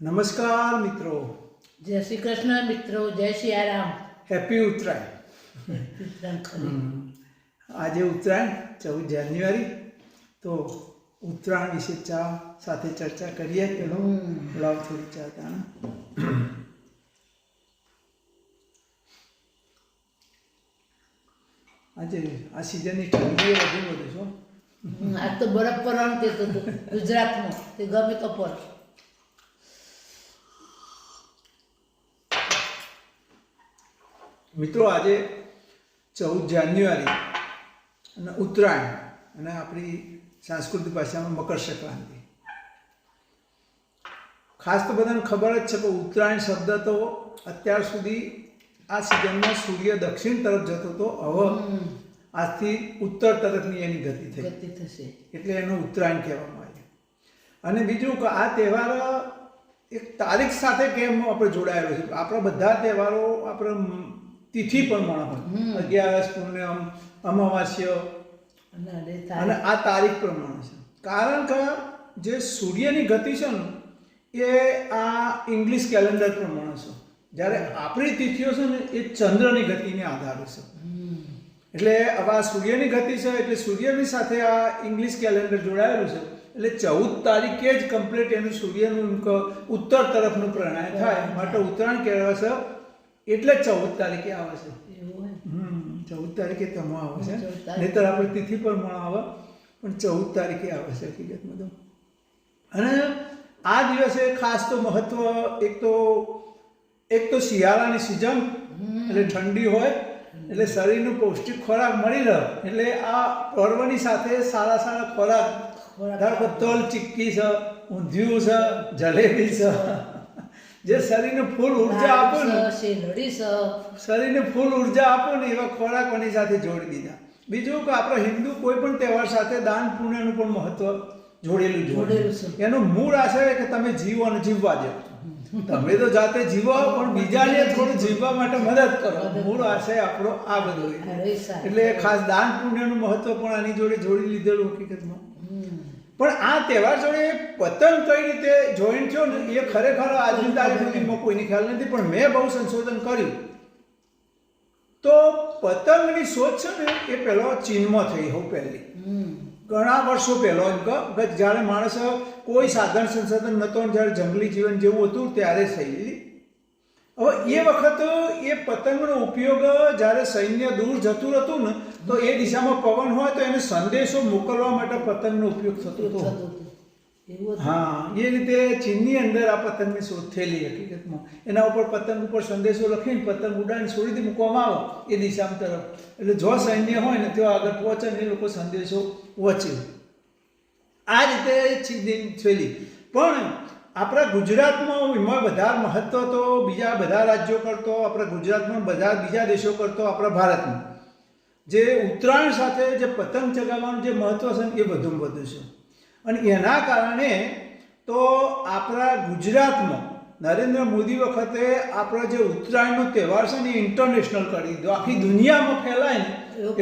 નમસ્કાર મિત્રો, જય શ્રી કૃષ્ણ મિત્રો, જય સિયારામ. હેપી ઉત્તરાયણ. આજે ઉત્તરાયણ 14 જાન્યુઆરી. તો ઉત્તરાયણ વિશે સાથે ચર્ચા કરીએ. પેલો લાવ થોડી ચા તાણા. આજે આ સિઝનની ઠંડી વધુ વધુ છો. આજ તો બરફ પડવાનું કહેતું હતું ગુજરાતમાં, તે ગમે તો પણ. મિત્રો, આજે 14 જાન્યુઆરી અને ઉત્તરાયણ અને આપણી સાંસ્કૃતિક ભાષામાં મકર સંક્રાંતિ. ખાસ તો બધાને ખબર જ છે કે ઉત્તરાયણ શબ્દ તો અત્યાર સુધી આ સિઝનમાં સૂર્ય દક્ષિણ તરફ જતો હતો. હવે આજથી ઉત્તર તરફની એની ગતિ થશે એટલે એનો ઉત્તરાયણ કહેવામાં આવે. અને બીજું કે આ તહેવાર એક તારીખ સાથે કેમ આપણે જોડાયેલો છે. આપણા બધા તહેવારો આપણે તિથિ પ્રમાણે હોય, 11 પૂર્ણિમ, અમાવાસ્ય અને આ તારીખ પ્રમાણે છે. કારણ કે જે સૂર્યની ગતિ છે ને એ આ ઇંગ્લિશ કેલેન્ડર પ્રમાણે છે, જ્યારે આપણી તિથિઓ છે ને એ ચંદ્રની ગતિને આધારે છે. એટલે હવે આ સૂર્યની ગતિ છે એટલે સૂર્યની સાથે આ ઇંગ્લિશ કેલેન્ડર જોડાયેલું છે. એટલે 14 તારીખે જ કમ્પ્લીટ એનું સૂર્યનું ઉત્તર તરફનું પ્રણય થાય માટે ઉત્તરાયણ કહેવાય છે. એટલે 14 તારીખે આવે છે. 14 તારીખે તમો આવે છે, નહીતર આપણે તિથિ પ્રમાણે આવે, પણ 14 તારીખે આવે છે હકીકતમાં તો. અને આ દિવસે ખાસ તો મહત્વ એક તો શિયાળાની સિઝન એટલે ઠંડી હોય એટલે શરીરનું પૌષ્ટિક ખોરાક મળી રહે. એટલે આ પર્વની સાથે સારા સારા ખોરાક, ધારો કે તલ ચીક્કી છે, ઊંધિયું છે, જલેબી છે, જે શરીરને ફૂલ ઉર્જા આપો ને, શરીરને ફૂલ ઉર્જા આપો ને એવા ખોરાકોની સાથે જોડી દીધા. બીજું કે આપણા હિન્દુ કોઈ પણ તહેવાર સાથે દાન પુણ્યનું પણ મહત્વ જોડેલું છે. એનું મૂળ આશય કે તમે જીવો અને જીવવા દો. તમે તો જાતે જીવો પણ બીજાને થોડું જીવવા માટે મદદ કરો. મૂળ આશય આપણો આ બધો. એટલે ખાસ દાન પુણ્યનું મહત્વ પણ આની જોડે જોડી લીધેલું હકીકતમાં. પણ આ તહેવાર જોડે પતંગ કઈ રીતે જોઈન્ટ થયો ને એ ખરેખર આજની તારીખ સુધીમાં કોઈને ખ્યાલ નથી. પણ મેં બહુ સંશોધન કર્યું તો પતંગની શોધ છે ને એ પહેલો ચીનમાં થઈ. હું પહેલી ઘણા વર્ષો પહેલો એમ કે જ્યારે માણસ કોઈ સાધન સંસાધન નહોતો, જ્યારે જંગલી જીવન જેવું હતું ત્યારે થયેલી. હવે એ વખત એ પતંગનો ઉપયોગ જ્યારે સૈન્ય દૂર જતું હતું ને તો એ દિશામાં પવન હોય તો એને સંદેશો મોકલવા માટે પતંગનો ઉપયોગ થતો હતો. હા, એ રીતે ચીનની અંદર આ પતંગની શોધ થયેલી હકીકતમાં. એના ઉપર પતંગ ઉપર સંદેશો લખીને પતંગ ઉડાડીને છોડીથી મૂકવામાં આવે એ દિશા તરફ. એટલે જો સૈન્ય હોય ને ત્યાં આગળ પહોંચે ને એ લોકો સંદેશો વચે. આ રીતે ચીન થયેલી. પણ આપણા ગુજરાતમાં એમાં વધારે મહત્વ તો બીજા બધા રાજ્યો કરતો, આપણા ગુજરાતમાં બધા બીજા દેશો કરતો આપણા ભારતમાં જે ઉત્તરાયણ સાથે જે પતંગ ચગાવવાનું જે મહત્વ છે ને એ વધુમાં વધુ છે. અને એના કારણે તો આપણા ગુજરાતમાં નરેન્દ્ર મોદી વખતે આપણા જે ઉત્તરાયણનો તહેવાર છે ને એ ઇન્ટરનેશનલ કરી દીધો, આખી દુનિયામાં ફેલાય ને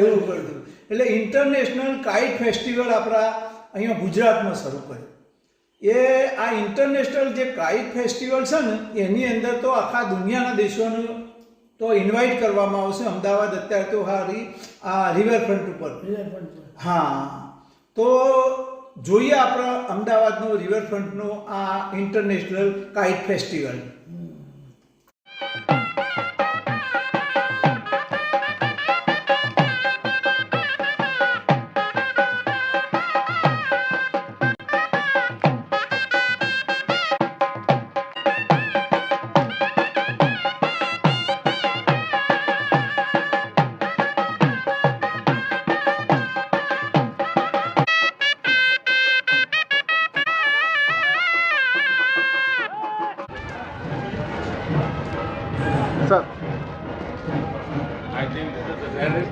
એવું કરી દીધું. એટલે ઇન્ટરનેશનલ કાઇટ ફેસ્ટિવલ આપણા અહીંયા ગુજરાતમાં શરૂ કર્યો. એ આ ઇન્ટરનેશનલ જે કાઇટ ફેસ્ટિવલ છે ને એની અંદર તો આખા દુનિયાના દેશોનું તો ઇન્વાઇટ કરવામાં આવશે. અમદાવાદ અત્યારે તો આ રિવરફ્રન્ટ ઉપર. હા, તો જોઈએ આપણા અમદાવાદનો રિવરફ્રન્ટનો આ international kite festival. Sir, I think there is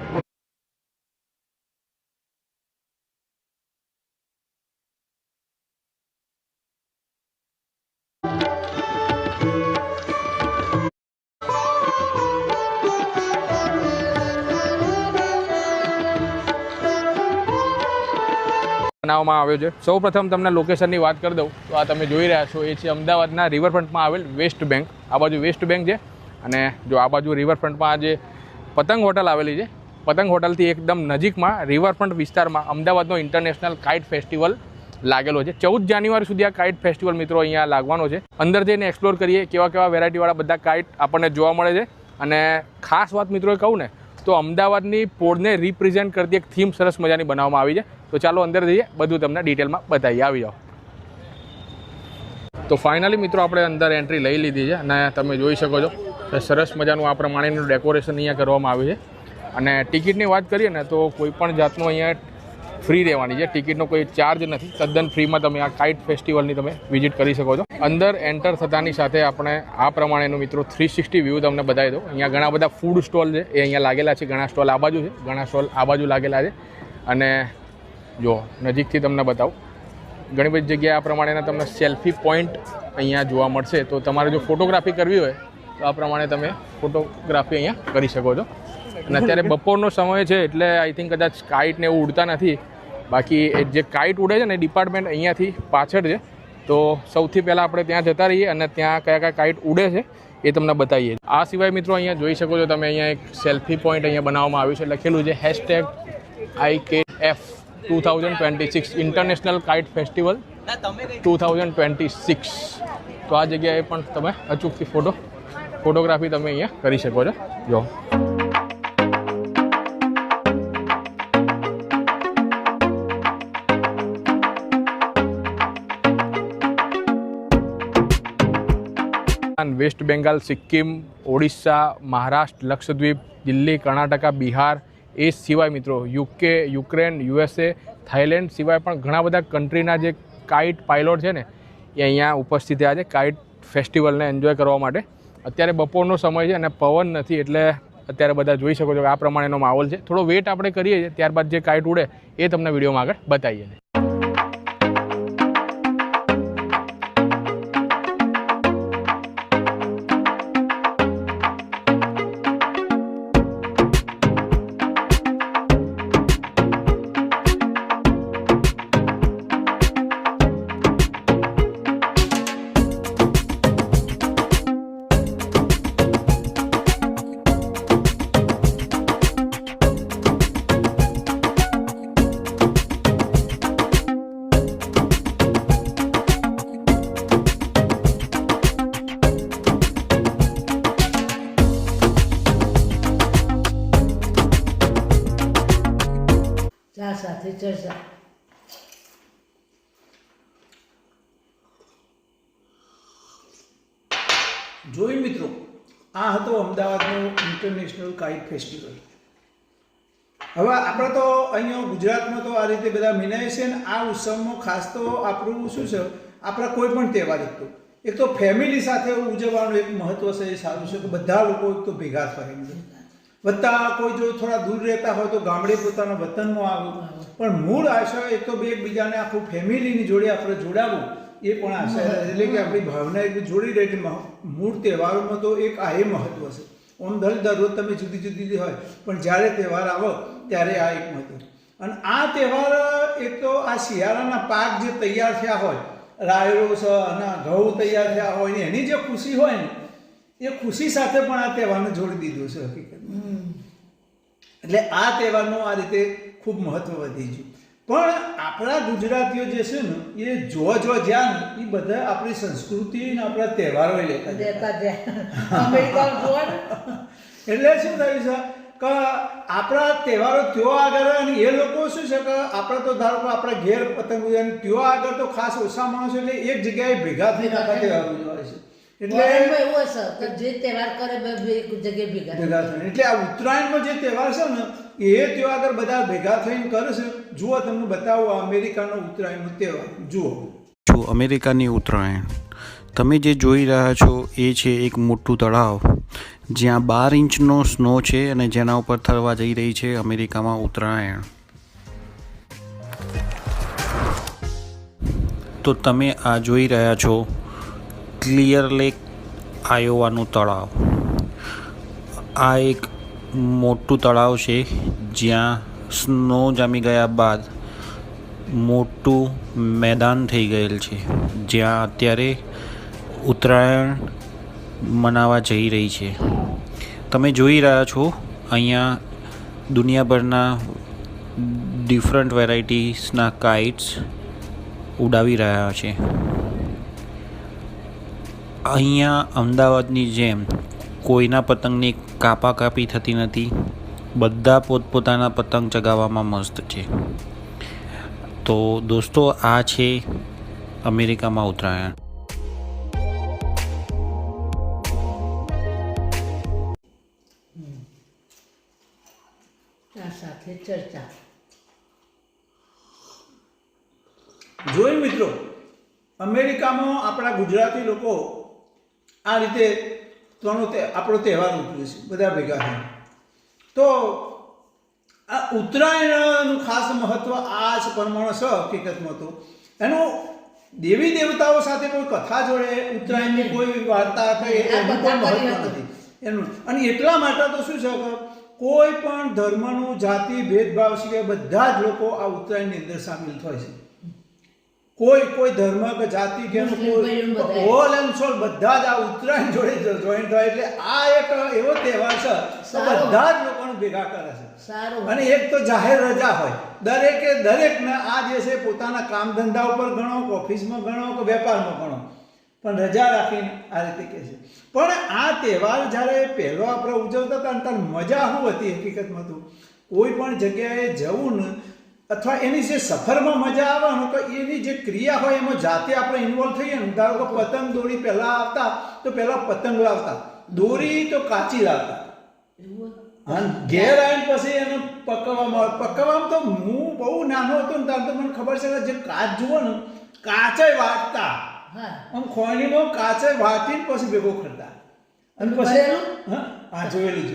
બનાવવામાં આવ્યો છે. સૌપ્રથમ તમને લોકેશનની વાત કરી દઉં તો આ તમે જોઈ રહ્યા છો એ છે અમદાવાદના રિવરફ્રન્ટમાં આવેલ વેસ્ટ બેંક. આ બાજુ વેસ્ટ બેંક છે અને જો આ બાજુ રિવરફ્રન્ટમાં આ જે પતંગ હોટલ આવેલી છે, પતંગ હોટલથી એકદમ નજીકમાં રિવરફ્રન્ટ વિસ્તારમાં અમદાવાદનો ઇન્ટરનેશનલ કાઇટ ફેસ્ટિવલ લાગેલો છે. 14 જાન્યુઆરી સુધી આ કાઇટ ફેસ્ટિવલ મિત્રો અહીંયા લાગવાનો છે. અંદર જઈને એક્સપ્લોર કરીએ કેવા વેરાયટીવાળા બધા કાઇટ આપણને જોવા મળે છે. અને ખાસ વાત મિત્રો કહું ને તો અમદાવાદની પોળને રિપ્રેઝેન્ટ કરતી એક થીમ સરસ મજાની બનાવવામાં આવી છે. તો ચાલો અંદર જઈએ, બધું તમને ડિટેલમાં બતાવીએ. આવી જાઓ. તો ફાઇનલી મિત્રો આપણે અંદર એન્ટ્રી લઈ લીધી છે અને તમે જોઈ શકો છો કે સરસ મજાનું આ પ્રમાણેનું ડેકોરેશન અહીંયા કરવામાં આવ્યું છે. અને ટિકિટની વાત કરીએ ને તો કોઈ પણ જાતનું અહીંયા ફ્રી રહેવાની છે, ટિકિટનો કોઈ ચાર્જ નથી, તદ્દન ફ્રીમાં તમે આ કાઇટ ફેસ્ટિવલની તમે વિઝિટ કરી શકો છો. અંદર એન્ટર થતાની સાથે આપણે આ પ્રમાણેનું મિત્રો 360 વ્યૂ તમને બતાવી દો. અહીંયા ઘણા બધા ફૂડ સ્ટોલ છે એ અહીંયા લાગેલા છે. ઘણા સ્ટોલ આ બાજુ છે, ઘણા સ્ટોલ આ બાજુ લાગેલા છે. અને જો નજીકથી તમને બતાવું, ઘણી બધી જગ્યાએ આ પ્રમાણેના તમને સેલ્ફી પોઈન્ટ અહીંયા જોવા મળશે. તો તમારે જો ફોટોગ્રાફી કરવી હોય તો આ પ્રમાણે તમે ફોટોગ્રાફી અહીંયા કરી શકો છો. અને અત્યારે બપોરનો સમય છે એટલે આઈ થિંક કદાચ કાઇટને એવું ઉડતા નથી. બાકી જે કાઇટ ઉડે છે ને ડિપાર્ટમેન્ટ અહીંયાથી પાછળ છે. તો સૌથી પહેલાં આપણે ત્યાં જતા રહીએ અને ત્યાં કયા કાઇટ ઉડે છે એ તમને બતાવીએ. આ સિવાય મિત્રો અહીંયા જોઈ શકો છો તમે, અહીંયા એક સેલ્ફી પોઈન્ટ અહીંયા બનાવવામાં આવ્યું છે. લખેલું છે #IKF 2026 ઇન્ટરનેશનલ કાઇટ ફેસ્ટિવલ 2026. તો આ જગ્યાએ પણ તમે અચૂકથી ફોટોગ્રાફી તમે અહીંયા કરી શકો છો. જો વેસ્ટ બેંગાલ, સિક્કિમ, ઓડિશા, મહારાષ્ટ્ર, લક્ષદ્વીપ, દિલ્હી, કર્ણાટકા, બિહાર એ સિવાય મિત્રો UK, યુક્રેન, USA, થાઈલેન્ડ સિવાય પણ ઘણા બધા કન્ટ્રીના જે કાઇટ પાયલોટ છે ને એ અહીંયા ઉપસ્થિત થયા છે કાઇટ ફેસ્ટિવલને એન્જોય કરવા માટે. અત્યારે બપોરનો સમય છે અને પવન નથી એટલે અત્યારે બધા જોઈ શકો છો કે આ પ્રમાણેનો માહોલ છે. થોડો વેટ આપણે કરીએ છીએ, ત્યારબાદ જે કાઇટ ઉડે એ તમને વિડીયોમાં આગળ બતાવીએ છીએ. ચા સાથે ચર્ચા. જોઈ મિત્રો, આ હતો અમદાવાદનો ઇન્ટરનેશનલ કાઇટ ફેસ્ટિવલ. હવે આપણે તો અહીંયા ગુજરાતમાં તો આ રીતે બધા મનાય છે ને આ ઉત્સવમાં ખાસ તો આપણું શું છે, આપણા કોઈ પણ તહેવાર એક તો ફેમિલી સાથે ઉજવવાનું એક મહત્વ છે. એ સારું છે કે બધા લોકો એક તો ભેગા થાય. બધા કોઈ જો થોડા દૂર રહેતા હોય તો ગામડે પોતાના વતનમાં આવવું, પણ મૂળ આશા એક તો એકબીજાને આખું ફેમિલીની જોડે આપણે જોડાવવું એ પણ આશા, એટલે કે આપણી ભાવના એટલી જોડી રહે. એટલે મૂળ તહેવારોમાં તો એક આ એ મહત્વ છે. ઓમ દરરોજ તમે જુદી જુદી હોય પણ જ્યારે તહેવાર આવો ત્યારે આ એક મહત્વ. અને આ તહેવાર એક તો આ શિયાળાના પાક જે તૈયાર થયા હોય, રાયડો છે અને ઘઉં તૈયાર થયા હોય ને એની જે ખુશી હોય ને એ ખુશી સાથે પણ આ તહેવારને જોડી દીધું છે હકીકત. એટલે આ તહેવારનું આ રીતે ખૂબ મહત્વ વધી ગયું. પણ આપણા ગુજરાતીઓ જે છે ને એ જ્યાં ને એ બધા આપણી સંસ્કૃતિ ને આપણા તહેવારો લેતા એટલે શું થયું છે કે આપણા તહેવારો ત્યો આગળ અને એ લોકો શું છે કે આપણે તો ધારો કે આપણા ઘેર પતંગ ઉડાવીને ત્યો આગળ તો ખાસ ઓછા માણસો એટલે એક જગ્યાએ ભેગા થઈને આખા તહેવારો ઉજવાય છે. એટલે એવું હશે કે જે તહેવાર કરે એક જગ્યાએ ભેગા થાય. એટલે આ ઉત્તરાયણનો જે તહેવાર છે ને એ ત્યો આગળ બધા ભેગા થઈને કરે છે. જુઓ તમને બતાવો અમેરિકાનો ઉત્તરાયણનો તહેવાર. જુઓ અમેરિકાની ઉત્તરાયણ તમે જે જોઈ રહ્યા છો એ છે એક મોટું તળાવ જ્યાં 12 ઇંચનો સ્નો છે અને જેના ઉપર થવા જઈ રહી છે અમેરિકામાં ઉત્તરાયણ. તો તમે આ જોઈ રહ્યા છો ક્લિયર લેક આયોવાનું તળાવ. આ એક મોટું તળાવ છે જ્યાં સ્નો જામી ગયા બાદ મોટું મેદાન થઈ ગયેલ છે જ્યાં અત્યારે ઉત્તરાયણ મનાવવા જઈ રહી છે. તમે જોઈ રહ્યા છો અહીંયા દુનિયાભરના ડિફરન્ટ વેરાયટીસના કાઇટ્સ ઉડાવી રહ્યા છે. અહીંયા અમદાવાદની જેમ કોઈના પતંગની કાપાકાપી થતી નથી. બધા પોતપોતાના પતંગ ચગાવવામાં મસ્ત છે. તો દોસ્તો, આ છે અમેરિકામાં ઉત્તરાયણ. ચા સાથે ચર્ચા. જોઈ મિત્રો, અમેરિકામાં આપણા ગુજરાતી લોકો આ રીતે આપણો તહેવાર ઉજવે છે બધા ભેગા થઈને. તો આ ઉત્તરાયણનું ખાસ મહત્વ આ જ પ્રમાણે છે હકીકતમાં. તો એનું દેવી દેવતાઓ સાથે કોઈ કથા જોડે ઉત્તરાયણની કોઈ વાર્તા કે એનું કોઈ મહત્વ નથી એનું. અને એટલા માટે તો શું છે કે કોઈ પણ ધર્મનું જાતિ ભેદભાવ સિવાય બધા જ લોકો આ ઉત્તરાયણની અંદર સામેલ થાય છે. કોઈ ધર્મ કે જાતિ કે ઓલ એન્ડ સોલ બધા જ આ ઉત્તરાયણ જોડે જોઈન થાય. એટલે આ એક એવો તહેવાર છે બધા જ લોકોને ભેગા કરે છે. અને એક તો જાહેર રજા હોય દરેકને આ દિવસે પોતાના કામ ધંધા ઉપર ગણો, ઓફિસમાં ગણો કે વેપારમાં ગણો, પણ રજા રાખીને આ રીતે કહે છે. પણ આ તહેવાર જ્યારે પહેલો આપણે ઉજવતા હતા ત્યારે મજા શું હતી હકીકતમાં. તો કોઈ પણ જગ્યાએ જવું ને અથવા એની જે સફરમાં મજા આવે ને તો એની જે ક્રિયા હોય એમાં જાતે આપણે ઇન્વોલ્વ થઈએ ને. ધારો કે પતંગ દોરી પહેલાં આવતા તો પહેલાં પતંગ લાવતા, દોરી તો કાચી લાવતા, અને ઘેર આવીને પછી એને પકવવામાં તો હું બહુ નાનો હતો ને ત્યારે તો મને ખબર છે કે જે કાચ જુઓ ને કાચે વાટતા, આમ ખોણીમાં કાચે વાટીને પછી ભેગો કરતા. અને પછી હા જોયેલું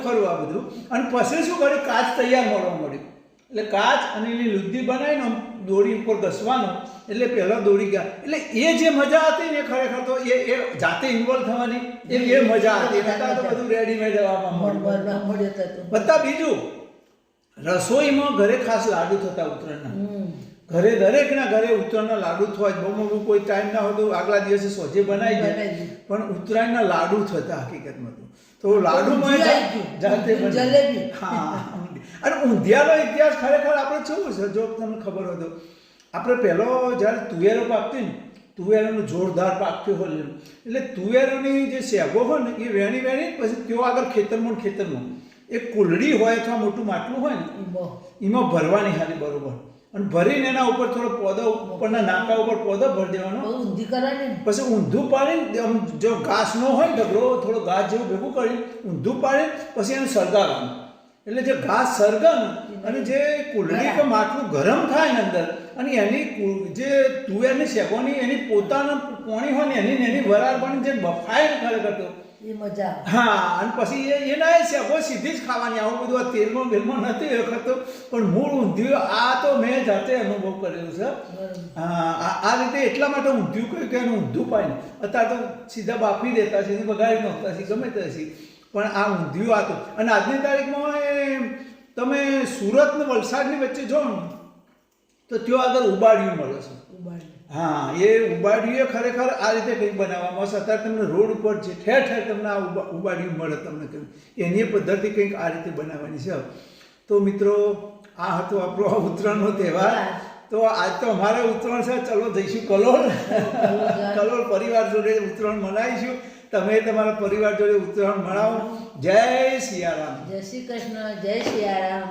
ખરું આ બધું. અને પછી શું કર્યું, કાચ તૈયાર મળવા મળ્યું. એટલે કાચ અને એની લુદ્દી બનાવીને દોરી ઉપર ઘસવાનો, એટલે પહેલાં દોરી ગયા. એટલે એ જે મજા હતી ને ખરેખર તો એ જાતે ઇન્વોલ્વ થવાની એ મજા હતી. તો બધું રેડીમેડ આવવામાં મળ્યું. બધા બીજું રસોઈમાં ઘરે ખાસ લાડુ થતા ઉત્તરાયણના. ઘરે દરેકના ઘરે ઉત્તરાયણના લાડુ થવા જ બહુ કોઈ ટાઈમ ના હોય તો આગલા દિવસે સોજે બનાવી દે, પણ ઉત્તરાયણના લાડુ થતા હકીકતમાં. તો લાડુમાં જાતે જલેબી. હા, અને ઊંધિયાનો ઇતિહાસ ખરેખર આપણે શું છે જો તમને ખબર હોય તો, આપણે પહેલો જ્યારે તુવેરો પાકતી ને, તુવેરોનું જોરદાર પાકતું હોય એટલે તુવેરોની જે સેગો હોય ને એ વેણી પછી તેઓ આગળ ખેતરમાં એક કુલડી હોય અથવા મોટું માટલું હોય ને એમાં ભરવાની હાલી બરોબર. અને ભરીને એના ઉપર થોડો પોદો ઉપરના નાકા ઉપર પોદો ભરી દેવાનો. પછી ઊંધું પાડીને જો ઘાસ ન હોય ઢગલો થોડો ઘાસ જેવું ભેગું કરી ઊંધું પાડીને પછી એને સળગાવવાનું. એટલે જે ઘાસ સળગે ને અને જે કુલડી કે માટલું ગરમ થાય ને અંદર, અને એની જે તુવેરની શેકોની એની પોતાનું પોણી હોય ને એની વરાળ પણ જે બફાય ને ખરેખર તો એ મજા. હા, અને પછી એના એ શેકો સીધી જ ખાવાની. આવું બધું આ તેલમાં બેલમાં નથી એ વખત તો, પણ મૂળ ઊંધિયું આ તો મેં જાતે અનુભવ કરેલું છે. આ રીતે એટલા માટે ઊંધિયું કહ્યું કે એનું ઊંધું પાડીને. અત્યારે તો સીધા બાફી દેતા છે, બગાડી નાખતા છે, ગમે તે છે, પણ આ ઊંધિયું આતું. અને આજની તારીખમાં તમે સુરત ને વલસાડની વચ્ચે જો ને તો ત્યાં આગળ ઉબાડિયું મળે છે. હા, એ ઉબાડિયું ખરેખર આ રીતે કંઈક બનાવવામાં આવશે. અત્યારે તમને રોડ ઉપર જે ઠેર ઠેર તમને આ ઉબાડિયું મળે, તમને કહ્યું એની પદ્ધતિ કંઈક આ રીતે બનાવવાની છે. તો મિત્રો, આ હતો આપણો ઉત્તરાયણનો તહેવાર. તો આજ તો અમારે ઉત્તરાયણ છે, ચલો જઈશું કલોલ પરિવાર જોડે ઉત્તરાયણ મનાવીશું. તમે તમારા પરિવાર જોડે ઉત્તરાયણ મનાવો. જય સિયારામ. જય શ્રી કૃષ્ણ. જય સિયારામ.